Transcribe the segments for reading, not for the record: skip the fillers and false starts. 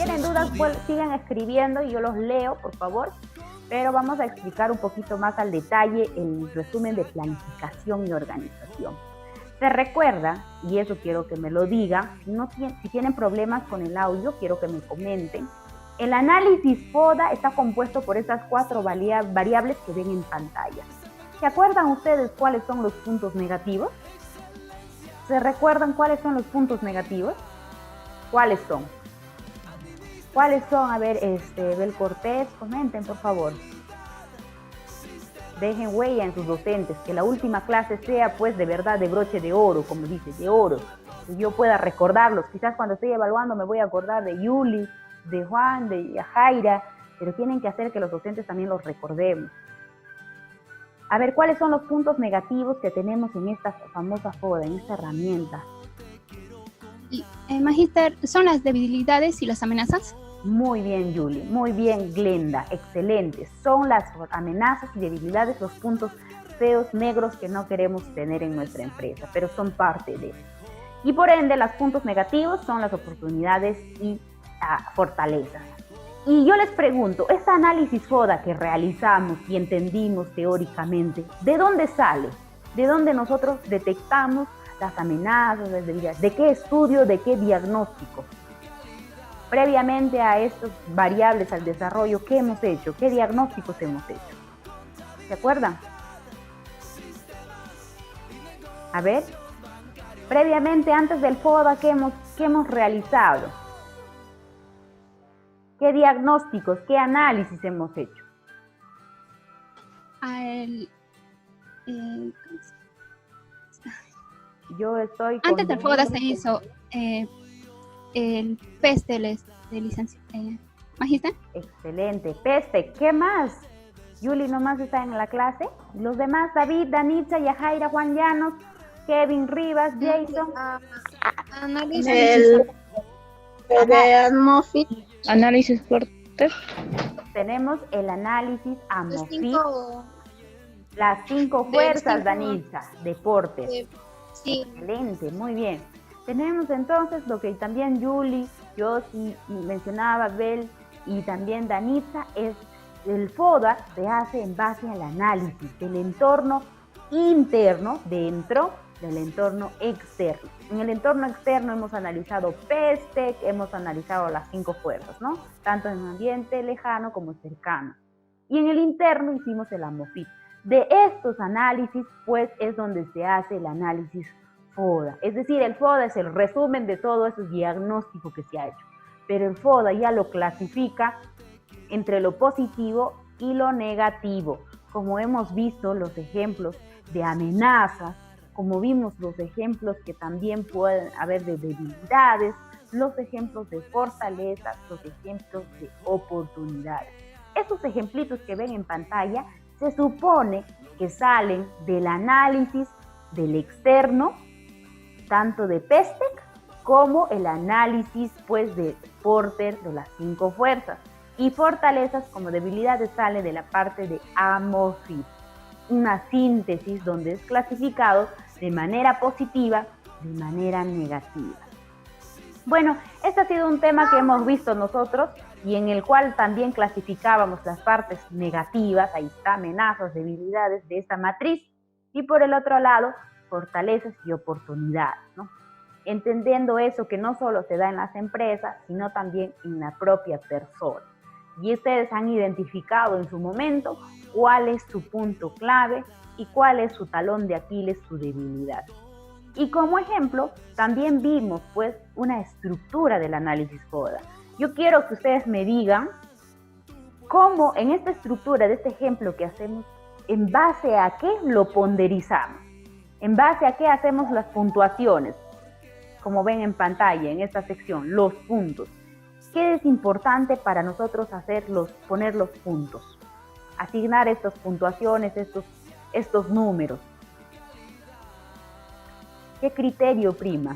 tienen dudas, pues, sigan escribiendo y yo los leo, por favor. Pero vamos a explicar un poquito más al detalle el resumen de planificación y organización. Se recuerda, y eso quiero que me lo digan, si tienen problemas con el audio, quiero que me comenten. El análisis FODA está compuesto por estas 4 variables que ven en pantalla. ¿Se acuerdan ustedes cuáles son los puntos negativos? ¿Se recuerdan cuáles son los puntos negativos? ¿Cuáles son? ¿Cuáles son? A ver, Bel Cortés, comenten, por favor. Dejen huella en sus docentes, que la última clase sea, pues, de verdad, de broche de oro, como dice, de oro. Que yo pueda recordarlos. Quizás cuando estoy evaluando me voy a acordar de Yuli, de Juan, de Jaira, pero tienen que hacer que los docentes también los recordemos. A ver, ¿cuáles son los puntos negativos que tenemos en esta famosa FODA, en esta herramienta? Magister, ¿son las debilidades y las amenazas? Muy bien, Yuli. Muy bien, Glenda. Excelente. Son las amenazas y debilidades, los puntos feos, negros que no queremos tener en nuestra empresa, pero son parte de eso. Y por ende, los puntos negativos son las oportunidades y fortalezas. Y yo les pregunto, este análisis FODA que realizamos y entendimos teóricamente, ¿de dónde sale? ¿De dónde nosotros detectamos las amenazas, las debilidades? ¿De qué estudio, de qué diagnóstico? Previamente a estas variables, al desarrollo, ¿qué hemos hecho? ¿Qué diagnósticos hemos hecho? ¿Se acuerdan? A ver, previamente, antes del FODA, ¿qué hemos realizado? ¿Qué diagnósticos, qué análisis hemos hecho? Yo estoy con... Antes del FODA se hizo el PESTE de licencia. ¿Magister? Excelente. PESTE, ¿qué más? Yuli nomás está en la clase. Los demás, David, Danitza, Yajaira, Juan Llanos, Kevin Rivas, Jason. Análisis de AMOFIT. Análisis fuerte. Tenemos el análisis AMOFIT. Las 5 fuerzas, Danitza, deportes. Sí. Excelente, muy bien. Tenemos entonces lo que también Yuli, Josi mencionaba, Bel y también Danitza, es el FODA se hace en base al análisis del entorno interno dentro del entorno externo. En el entorno externo hemos analizado PESTEC, hemos analizado las 5 fuerzas, ¿no? Tanto en ambiente lejano como cercano. Y en el interno hicimos el AMOFIT. De estos análisis, pues, es donde se hace el análisis FODA. Es decir, el FODA es el resumen de todo ese diagnóstico que se ha hecho. Pero el FODA ya lo clasifica entre lo positivo y lo negativo. Como hemos visto los ejemplos de amenazas, como vimos los ejemplos que también pueden haber de debilidades, los ejemplos de fortalezas, los ejemplos de oportunidades. Esos ejemplitos que ven en pantalla se supone que salen del análisis del externo, tanto de PESTEC como el análisis, pues, de Porter de las 5 fuerzas. Y fortalezas como debilidades sale de la parte de AMOFIT. Una síntesis donde es clasificado de manera positiva, de manera negativa. Bueno, este ha sido un tema que hemos visto nosotros y en el cual también clasificábamos las partes negativas, ahí está, amenazas, debilidades de esta matriz, y por el otro lado, fortalezas y oportunidades, ¿no? Entendiendo eso que no solo se da en las empresas, sino también en la propia persona. Y ustedes han identificado en su momento cuál es su punto clave y cuál es su talón de Aquiles, su debilidad. Y como ejemplo, también vimos, pues, una estructura del análisis FODA. Yo quiero que ustedes me digan cómo en esta estructura de este ejemplo que hacemos, en base a qué lo ponderizamos, en base a qué hacemos las puntuaciones, como ven en pantalla en esta sección, los puntos. ¿Qué es importante para nosotros poner los puntos? Asignar estas puntuaciones, estos números. ¿Qué criterio prima?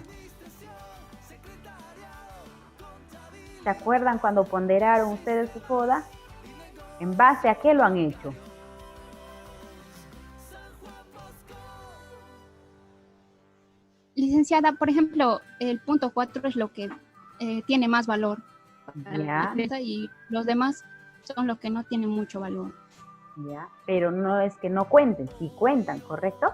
¿Se acuerdan cuando ponderaron ustedes su FODA? ¿En base a qué lo han hecho? Licenciada, por ejemplo, el punto 4 es lo que tiene más valor. para la Ya. empresa y los demás son los que no tienen mucho valor. Ya, pero no es que no cuenten, sí cuentan, ¿correcto?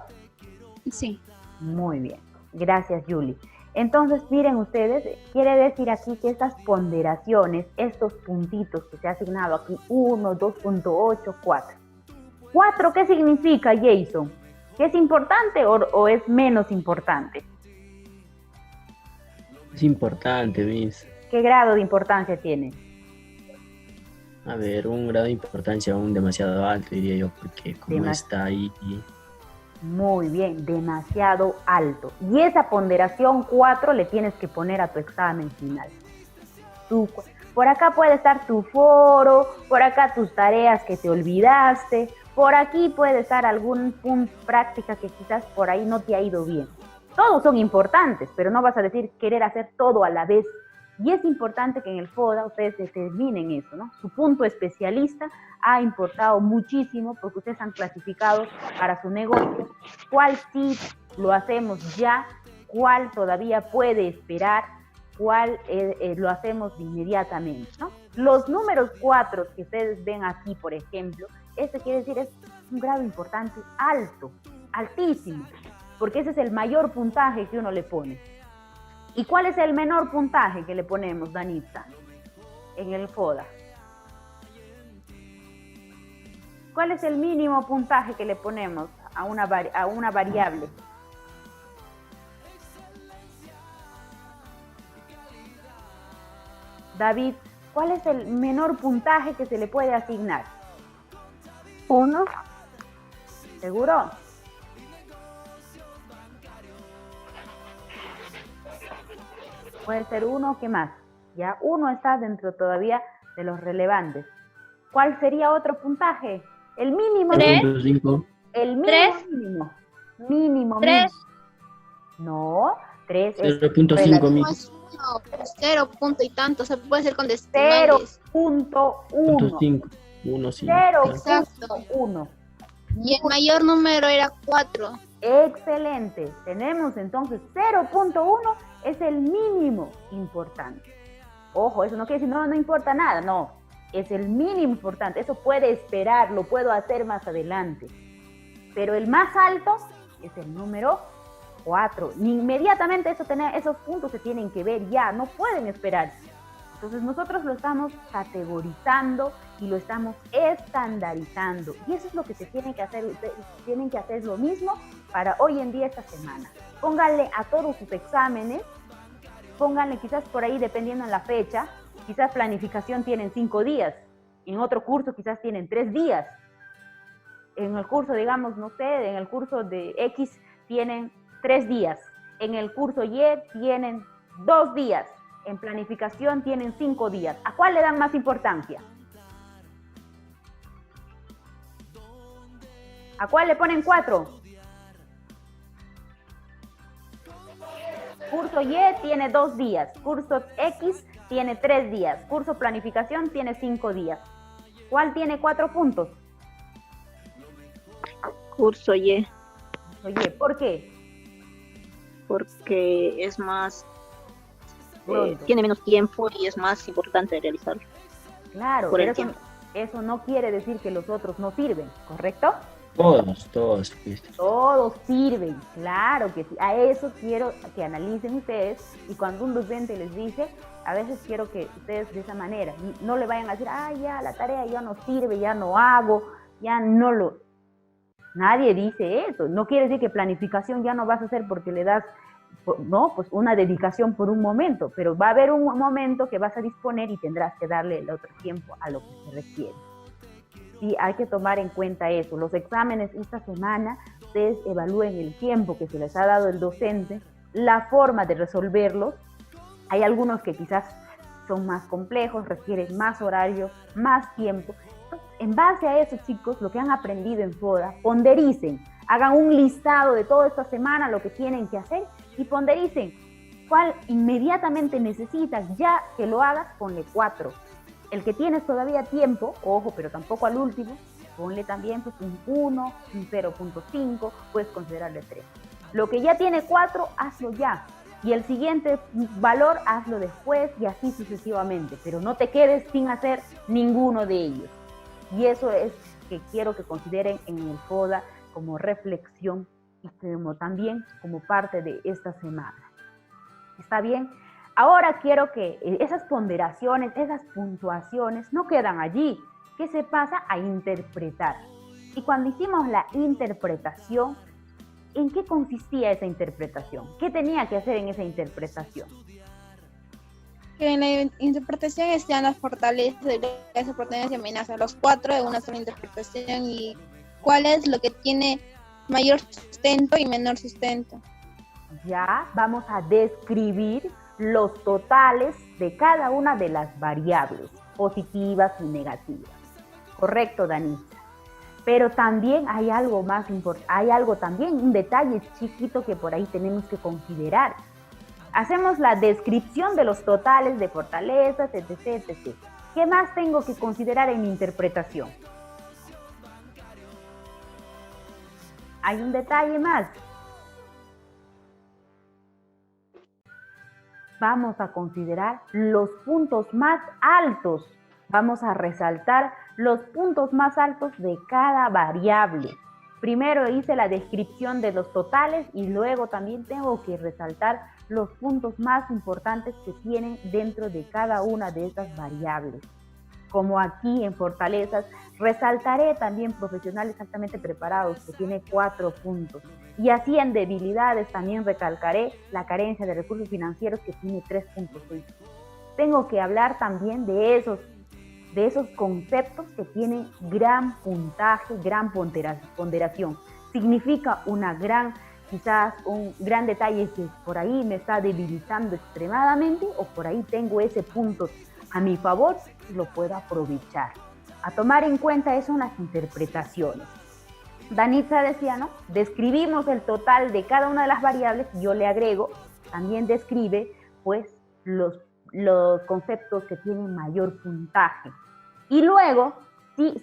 Sí. Muy bien, gracias Julie. Entonces, miren ustedes, quiere decir aquí que estas ponderaciones, estos puntitos que se ha asignado aquí, 1, 2.8, 4. ¿4 qué significa, Jason? ¿Que es importante o es menos importante? Es importante, Miss. ¿Qué grado de importancia tiene? A ver, un grado de importancia aún demasiado alto, diría yo, porque como Demas- está ahí, Muy bien, demasiado alto. Y esa ponderación 4 le tienes que poner a tu examen final. Por acá puede estar tu foro, por acá tus tareas que te olvidaste, por aquí puede estar algún punto práctica que quizás por ahí no te ha ido bien. Todos son importantes, pero no vas a decir querer hacer todo a la vez. Y es importante que en el FODA ustedes determinen eso, ¿no? Su punto especialista ha importado muchísimo porque ustedes han clasificado para su negocio cuál sí lo hacemos ya, cuál todavía puede esperar, cuál lo hacemos inmediatamente, ¿no? Los números 4 que ustedes ven aquí, por ejemplo, este quiere decir es un grado importante alto, altísimo, porque ese es el mayor puntaje que uno le pone. ¿Y cuál es el menor puntaje que le ponemos, Danitza, en el FODA? ¿Cuál es el mínimo puntaje que le ponemos a una variable? David, ¿cuál es el menor puntaje que se le puede asignar? 1. ¿Seguro? Puede ser 1, ¿qué más? Ya 1 está dentro todavía de los relevantes. ¿Cuál sería otro puntaje? El mínimo. 3.5. El mínimo. 3. Mínimo. Mínimo. 3. No, 3 es 0.5, No Miss. es 1, 0 punto y tanto, se puede hacer con decimales. 0.1. 0.5. 1, sí. 0.1. Y el mayor número era 4. Excelente. Tenemos entonces 0.1 es el mínimo importante. Ojo, eso no quiere decir no importa nada, no. Es el mínimo importante. Eso puede esperar, lo puedo hacer más adelante. Pero el más alto es el número 4. Inmediatamente esos puntos se tienen que ver ya, no pueden esperar. Entonces nosotros lo estamos categorizando y lo estamos estandarizando. Y eso es lo que se tiene que hacer. Ustedes tienen que hacer lo mismo para hoy en día, esta semana. Pónganle a todos sus exámenes, pónganle quizás por ahí, dependiendo de la fecha, quizás planificación tienen 5 días, en otro curso quizás tienen 3 días. En el curso, digamos, no sé, en el curso de X tienen 3 días. En el curso Y tienen 2 días. En planificación tienen 5 días. ¿A cuál le dan más importancia? ¿A cuál le ponen 4? Curso Y tiene 2 días. Curso X tiene 3 días. Curso planificación tiene 5 días. ¿Cuál tiene 4 puntos? Curso Y, Oye, ¿por qué? porque es más, Pronto. tiene menos tiempo y es más importante realizarlo. Claro, por el pero eso no quiere decir que los otros no sirven, ¿correcto? Todos, Miss. Todos sirven, claro que sí. A eso quiero que analicen ustedes, y cuando un docente les dice, a veces quiero que ustedes de esa manera, no le vayan a decir, ya la tarea ya no sirve, ya no hago, ya no lo... Nadie dice eso. No quiere decir que planificación ya no vas a hacer porque le das, no, pues una dedicación por un momento, pero va a haber un momento que vas a disponer y tendrás que darle el otro tiempo a lo que se requiere. Sí, hay que tomar en cuenta eso. Los exámenes esta semana, ustedes evalúen el tiempo que se les ha dado el docente, la forma de resolverlos. Hay algunos que quizás son más complejos, requieren más horario, más tiempo. En base a eso, chicos, lo que han aprendido en FODA, pondericen, hagan un listado de toda esta semana, lo que tienen que hacer, y pondericen cuál inmediatamente necesitas. Ya que lo hagas, ponle 4. El que tienes todavía tiempo, ojo, pero tampoco al último, ponle también pues, un 1, un 0.5, puedes considerarle 3. Lo que ya tiene 4, hazlo ya. y el siguiente valor hazlo después y así sucesivamente, pero no te quedes sin hacer ninguno de ellos. Y eso es que quiero que consideren en el FODA como reflexión y como también como parte de esta semana. ¿Está bien? Ahora quiero que esas ponderaciones, esas puntuaciones no quedan allí, que se pasa a interpretar. Y cuando hicimos la interpretación, ¿en qué consistía esa interpretación? ¿Qué tenía que hacer en esa interpretación? Que en la interpretación están las fortalezas, debilidades, oportunidades y amenazas, los 4 de una sola interpretación, y cuál es lo que tiene mayor sustento y menor sustento. Ya vamos a describir los totales de cada una de las variables, positivas y negativas. Correcto, Danisa. Pero también hay algo más importante, hay algo también, un detalle chiquito que por ahí tenemos que considerar. Hacemos la descripción de los totales de fortalezas, etc., etc. ¿Qué más tengo que considerar en mi interpretación? Hay un detalle más. Vamos a considerar los puntos más altos. Vamos a resaltar los puntos más altos de cada variable. Primero hice la descripción de los totales y luego también tengo que resaltar los puntos más importantes que tienen dentro de cada una de esas variables. Como aquí en fortalezas, resaltaré también profesionales altamente preparados, que tiene 4 puntos. Y así en debilidades también recalcaré la carencia de recursos financieros, que tiene 3 puntos. Tengo que hablar también de esos conceptos que tienen gran puntaje, gran ponderación. Significa quizás un gran detalle que por ahí me está debilitando extremadamente, o por ahí tengo ese punto a mi favor y lo puedo aprovechar. A tomar en cuenta eso en las interpretaciones. Danitza decía, ¿no? Describimos el total de cada una de las variables, yo le agrego, también describe pues los conceptos que tienen mayor puntaje. Y luego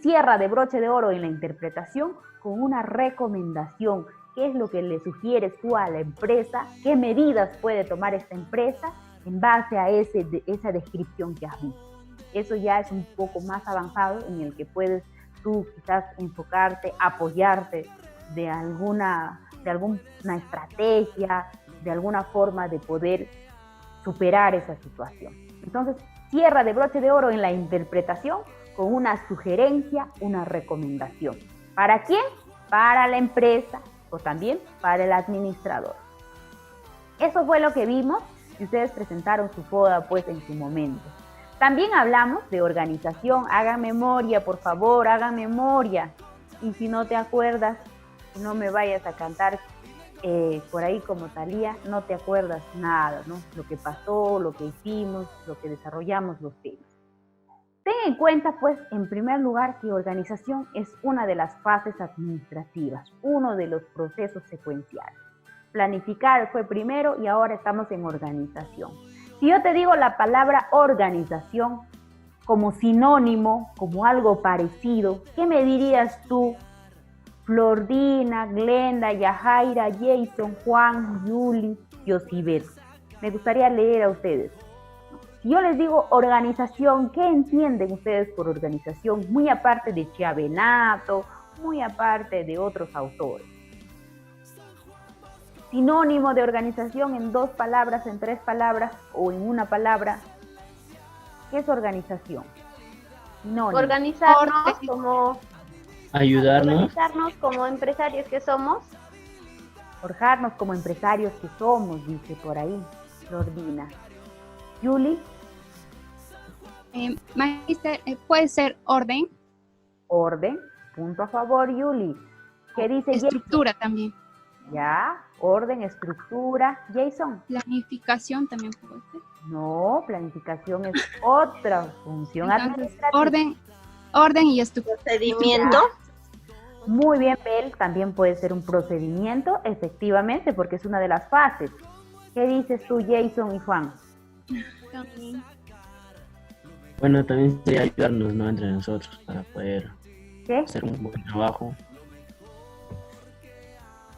cierra de broche de oro en la interpretación con una recomendación. ¿Qué es lo que le sugieres tú a la empresa? ¿Qué medidas puede tomar esta empresa en base a esa descripción que has visto? Eso ya es un poco más avanzado, en el que puedes tú quizás enfocarte, apoyarte de alguna estrategia, de alguna forma de poder superar esa situación. Entonces, cierra de broche de oro en la interpretación con una sugerencia, una recomendación. ¿Para quién? Para la empresa o también para el administrador. Eso fue lo que vimos y ustedes presentaron su FODA pues en su momento. También hablamos de organización. Hagan memoria, por favor, hagan memoria. Y si no te acuerdas, no me vayas a cantar por ahí como Talía, no te acuerdas nada, ¿no? Lo que pasó, lo que hicimos, lo que desarrollamos, los temas. Ten en cuenta, pues, en primer lugar, que organización es una de las fases administrativas, uno de los procesos secuenciales. Planificar fue primero y ahora estamos en organización. Si yo te digo la palabra organización como sinónimo, como algo parecido, ¿qué me dirías tú? Flordina, Glenda, Yajaira, Jason, Juan, Yuli, Yosibet. Me gustaría leer a ustedes. Si yo les digo organización, ¿qué entienden ustedes por organización? Muy aparte de Chiavenato, muy aparte de otros autores. Sinónimo de organización en 2 palabras, en 3 palabras o en una palabra. ¿Qué es organización? Sinónimo. Ayudarnos como empresarios que somos. Forjarnos como empresarios que somos, dice por ahí Flordina. Yuli. Magister, puede ser orden. Orden. Punto a favor, Yuli. ¿Qué dice Estructura también. Ya, orden, estructura. Jason. Planificación también puede ser. No, planificación es otra función administrativa. Orden y estructura. Procedimiento. Muy bien, Bel, también puede ser un procedimiento, efectivamente, porque es una de las fases. ¿Qué dices tú, Jason y Juan? También. Bueno, también sería ayudarnos, ¿no? Entre nosotros para poder hacer un buen trabajo.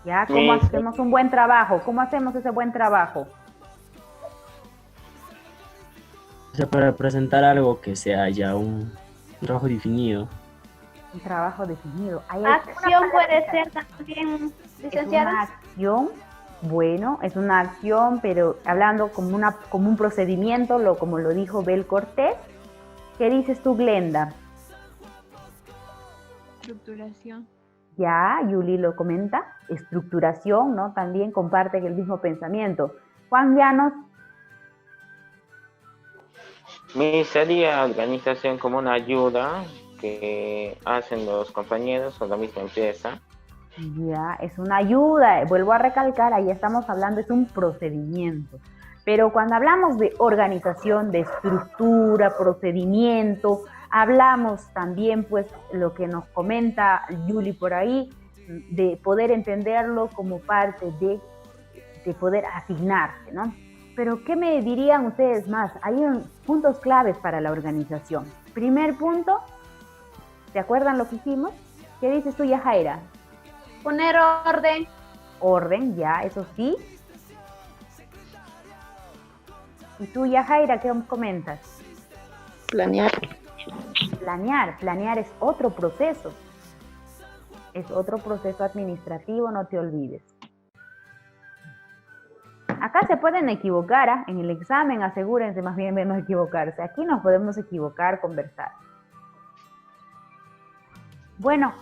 Ya, ¿cómo hacemos un buen trabajo? ¿Cómo hacemos ese buen trabajo? O sea, para presentar algo que sea ya un trabajo definido. Un trabajo definido. ¿Hay Acción alguna puede palabrita? ser también, Es licenciada. una acción, bueno, es una acción, pero hablando como un procedimiento, como lo dijo Bel Cortés. ¿Qué dices tú, Glenda? Estructuración. Ya, Yuli lo comenta, estructuración, ¿no? También comparten el mismo pensamiento. Juan Llanos, Me sería organización como una ayuda que hacen los compañeros o la misma empresa. ya, es una ayuda, vuelvo a recalcar, ahí estamos hablando, es un procedimiento. Pero cuando hablamos de organización, de estructura, procedimiento, hablamos también, pues, lo que nos comenta Yuli por ahí, de poder entenderlo como parte de poder asignarse, ¿no? Pero, ¿qué me dirían ustedes más? Hay puntos claves para la organización. Primer punto, ¿se acuerdan lo que hicimos? ¿Qué dices tú, Yajaira? Poner orden. Orden, ya, eso sí. ¿Y tú, Yajaira, qué comentas? Planear. Planear es otro proceso. Es otro proceso administrativo, no te olvides. Acá se pueden equivocar, ¿ah? En el examen asegúrense más bien de no equivocarse. Aquí nos podemos equivocar, conversar. Bueno,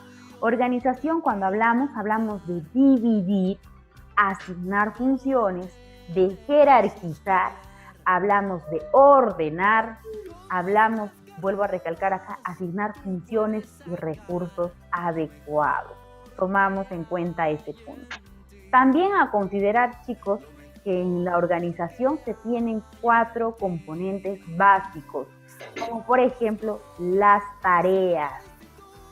organización, cuando hablamos de dividir, asignar funciones, de jerarquizar, hablamos de ordenar, hablamos, vuelvo a recalcar acá, asignar funciones y recursos adecuados. Tomamos en cuenta ese punto. También a considerar, chicos, que en la organización se tienen 4 componentes básicos, como por ejemplo las tareas.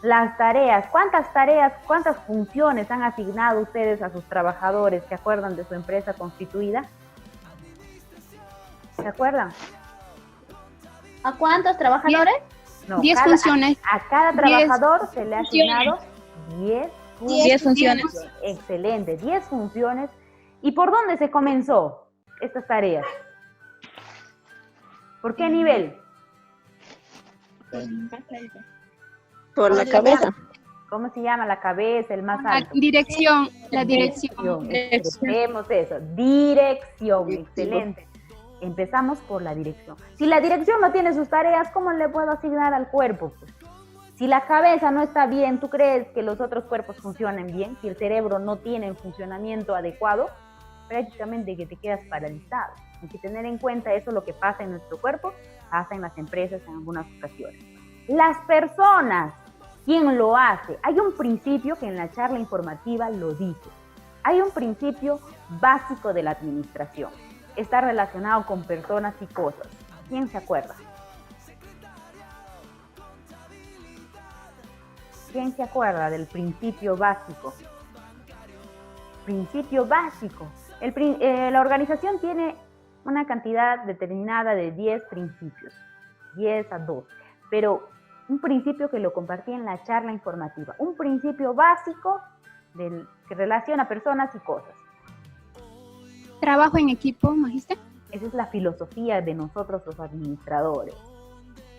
Las tareas, cuántas funciones han asignado ustedes a sus trabajadores? ¿Se acuerdan de su empresa constituida? ¿Se acuerdan? ¿A cuántos trabajadores? No, 10 funciones. A cada trabajador se le ha asignado 10 funciones. Excelente, 10 funciones. ¿Y por dónde se comenzó estas tareas? ¿Por qué nivel? Por la cabeza. ¿Cómo se llama la cabeza, el más La alto? dirección. La dirección. Expresemos eso. Dirección, excelente. Empezamos por la dirección. Si la dirección no tiene sus tareas, ¿cómo le puedo asignar al cuerpo? Pues, si la cabeza no está bien, ¿tú crees que los otros cuerpos funcionen bien? Si el cerebro no tiene un funcionamiento adecuado, prácticamente que te quedas paralizado. Hay que tener en cuenta eso, lo que pasa en nuestro cuerpo, pasa en las empresas en algunas ocasiones. Las personas, ¿quién lo hace? Hay un principio que en la charla informativa lo dice. Hay un principio básico de la administración. Está relacionado con personas y cosas. ¿Quién se acuerda? ¿Quién se acuerda del principio básico? Principio básico. La organización tiene una cantidad determinada de 10 principios, 10 a 12, pero un principio que lo compartí en la charla informativa, un principio básico que relaciona personas y cosas. Trabajo en equipo, magista. Esa es la filosofía de nosotros los administradores,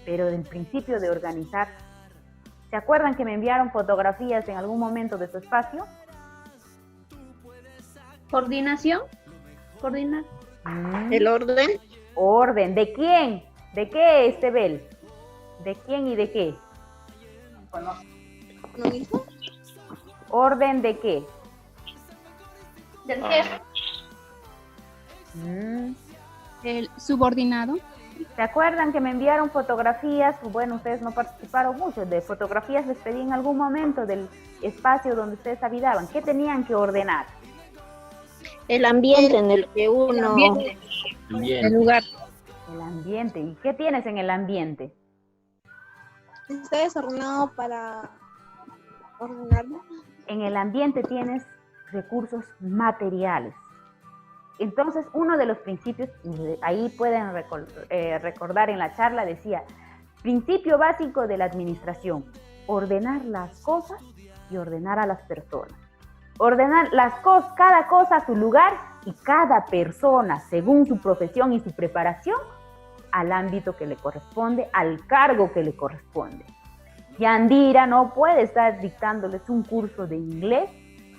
pero del principio de organizar. ¿Se acuerdan que me enviaron fotografías en algún momento de su espacio? Coordinación. Coordinar. El orden. Orden. ¿De quién? ¿De qué, Bel? ¿De quién y de qué? ¿Lo mismo? ¿Orden de qué? Del jefe. El subordinado. ¿Se acuerdan que me enviaron fotografías? Bueno, ustedes no participaron mucho. De fotografías les pedí en algún momento del espacio donde ustedes habitaban. ¿Qué tenían que ordenar? El ambiente en el que uno... También. lugar. El ambiente. ¿Y qué tienes en el ambiente? Está desordenado para ordenarlo. En el ambiente tienes recursos materiales. Entonces, uno de los principios, ahí pueden recordar en la charla, decía, principio básico de la administración, ordenar las cosas y ordenar a las personas. Ordenar cada cosa a su lugar y cada persona, según su profesión y su preparación, al ámbito que le corresponde, al cargo que le corresponde. Yandira no puede estar dictándoles un curso de inglés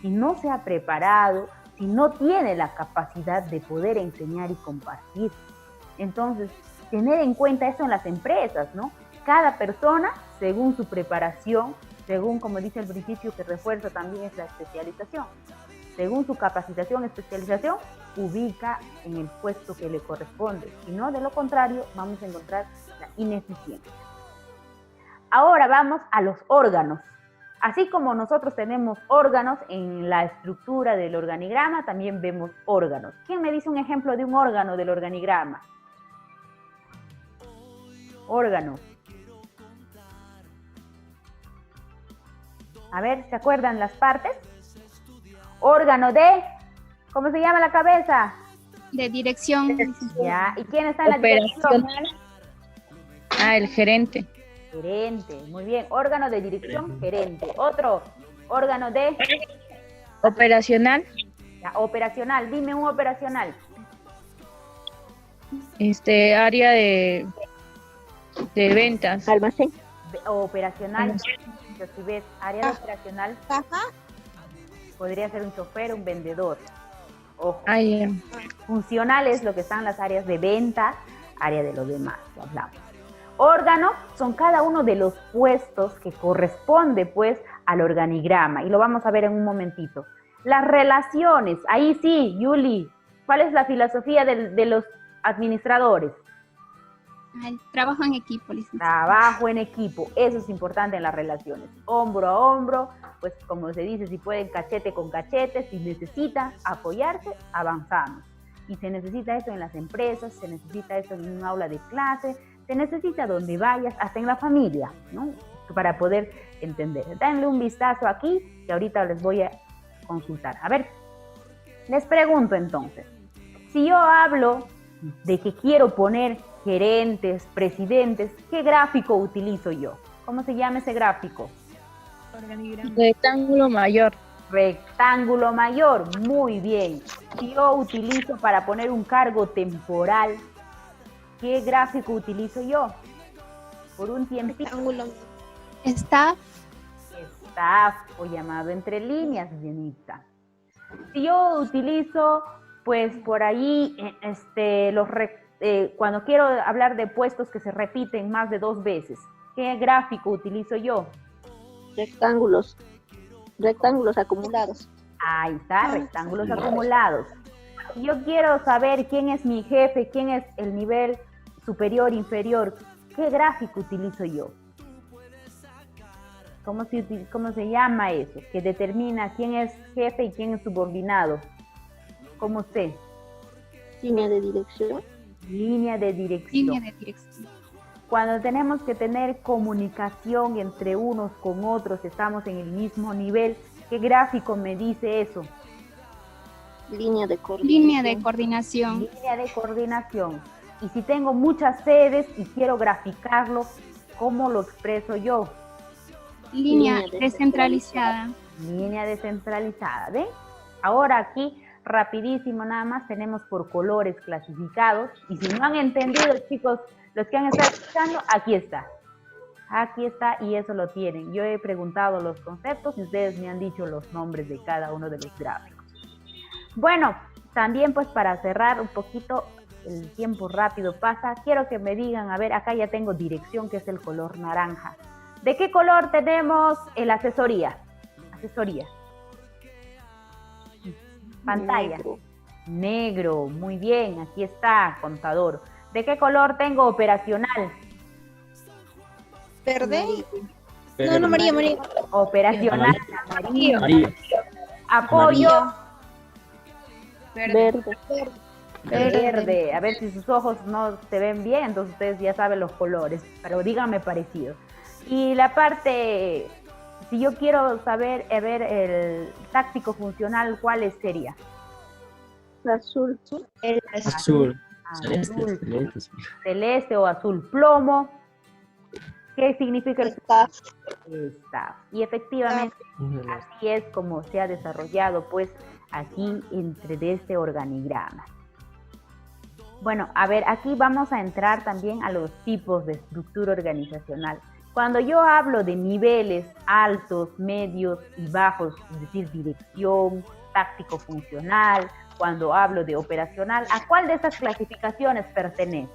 si no se ha preparado, si no tiene la capacidad de poder enseñar y compartir. Entonces, tener en cuenta eso en las empresas, ¿no? Cada persona, según su preparación, según, como dice el principio que refuerza también es la especialización, según su capacitación, especialización, ubica en el puesto que le corresponde. Si no, de lo contrario, vamos a encontrar la ineficiencia. Ahora vamos a los órganos. Así como nosotros tenemos órganos en la estructura del organigrama, también vemos órganos. ¿Quién me dice un ejemplo de un órgano del organigrama? Órgano. A ver, ¿se acuerdan las partes? Órgano de, ¿cómo se llama la cabeza? De dirección. Ya, ¿y quién está en la dirección? El gerente. Gerente, muy bien. Órgano de dirección, gerente. Otro, órgano de... Operacional. Ya, operacional, dime un operacional. Área de ventas. Almacén. Operacional, si ves área de operacional, podría ser un chofer, un vendedor. Ojo. Funcional es lo que están las áreas de venta, área de los demás, que hablamos. Órganos son cada uno de los puestos que corresponde pues al organigrama y lo vamos a ver en un momentito. Las relaciones, ahí sí, Yuli, ¿cuál es la filosofía de los administradores? El trabajo en equipo, licenciada. Trabajo en equipo, eso es importante en las relaciones. Hombro a hombro, pues como se dice, si pueden cachete con cachete, si necesitan apoyarse, avanzamos. Y se necesita eso en las empresas, se necesita eso en un aula de clase, se necesita donde vayas, hasta en la familia, ¿no? Para poder entender. Denle un vistazo aquí, que ahorita les voy a consultar. A ver, les pregunto entonces, si yo hablo de que quiero poner gerentes, presidentes, ¿qué gráfico utilizo yo? ¿Cómo se llama ese gráfico? Rectángulo mayor. Rectángulo mayor, muy bien. Si yo utilizo para poner un cargo temporal, ¿qué gráfico utilizo yo? Por un tiempito. Staff. Staff, o llamado entre líneas, Jenita. Si yo utilizo, pues por ahí, cuando quiero hablar de puestos que se repiten más de 2 veces, ¿qué gráfico utilizo yo? Rectángulos acumulados. Ahí está, rectángulos acumulados. Si yo quiero saber quién es mi jefe, quién es el nivel superior, inferior, ¿qué gráfico utilizo yo? ¿Cómo se llama eso? Que determina quién es jefe y quién es subordinado. ¿Cómo sé? Línea de dirección. Línea de dirección. Cuando tenemos que tener comunicación entre unos con otros, estamos en el mismo nivel, ¿qué gráfico me dice eso? Línea de coordinación. Línea de coordinación. Y si tengo muchas sedes y quiero graficarlo, ¿cómo lo expreso yo? Línea descentralizada. Línea descentralizada, ¿ven? Ahora aquí, rapidísimo nada más, tenemos por colores clasificados. Y si no han entendido, chicos, los que han estado escuchando, aquí está. Aquí está y eso lo tienen. Yo he preguntado los conceptos y ustedes me han dicho los nombres de cada uno de los gráficos. Bueno, también pues para cerrar un poquito, el tiempo rápido pasa, quiero que me digan, a ver, acá ya tengo dirección, que es el color naranja. ¿De qué color tenemos el asesoría? Asesoría. Pantalla. Negro, muy bien, aquí está, contador. ¿De qué color tengo operacional? ¿Verde? No, María. Operacional, amarillo. Apoyo. Verde. A ver si sus ojos no se ven bien, entonces ustedes ya saben los colores, pero díganme parecido. Y la parte, si yo quiero saber, ver el táctico funcional, ¿cuál sería? Azul. Celeste o azul plomo. ¿Qué significa el staff? Y efectivamente, así es como se ha desarrollado, pues, aquí entre este organigrama. Bueno, a ver, aquí vamos a entrar también a los tipos de estructura organizacional. Cuando yo hablo de niveles altos, medios y bajos, es decir, dirección, táctico funcional, cuando hablo de operacional, ¿a cuál de estas clasificaciones pertenece?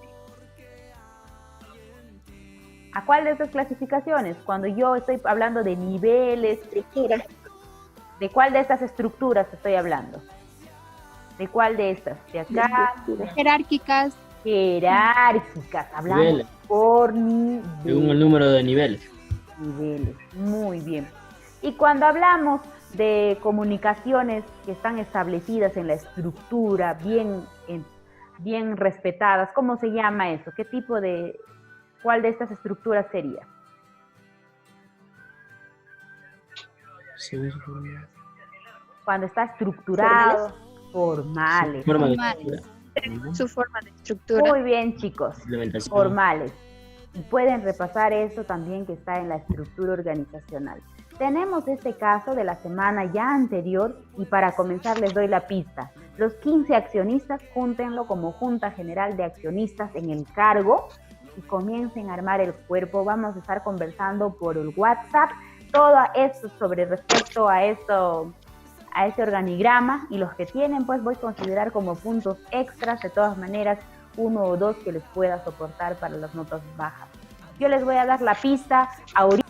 ¿A cuál de estas clasificaciones? Cuando yo estoy hablando de niveles, Estructura. ¿de cuál de estas estructuras estoy hablando? ¿De cuál de estas? ¿De acá? Jerárquicas. Jerárquicas, hablando Niveles. por Según el número de niveles. niveles. Muy bien. Y cuando hablamos de comunicaciones que están establecidas en la estructura, bien respetadas, ¿cómo se llama eso? ¿Qué tipo de, cuál de estas estructuras sería? Sí, Cuando está estructurado, formales. forma de Formales. estructura. Su forma de estructura. Muy bien, chicos. Implementación. Formales. Y pueden repasar eso también que está en la estructura organizacional. Tenemos este caso de la semana ya anterior y para comenzar les doy la pista. Los 15 accionistas, júntenlo como Junta General de Accionistas en el cargo y comiencen a armar el cuerpo. Vamos a estar conversando por el WhatsApp todo esto sobre respecto a esto, a este organigrama, y los que tienen pues voy a considerar como puntos extras, de todas maneras 1 o 2 que les pueda soportar para las notas bajas. Yo les voy a dar la pista ahorita.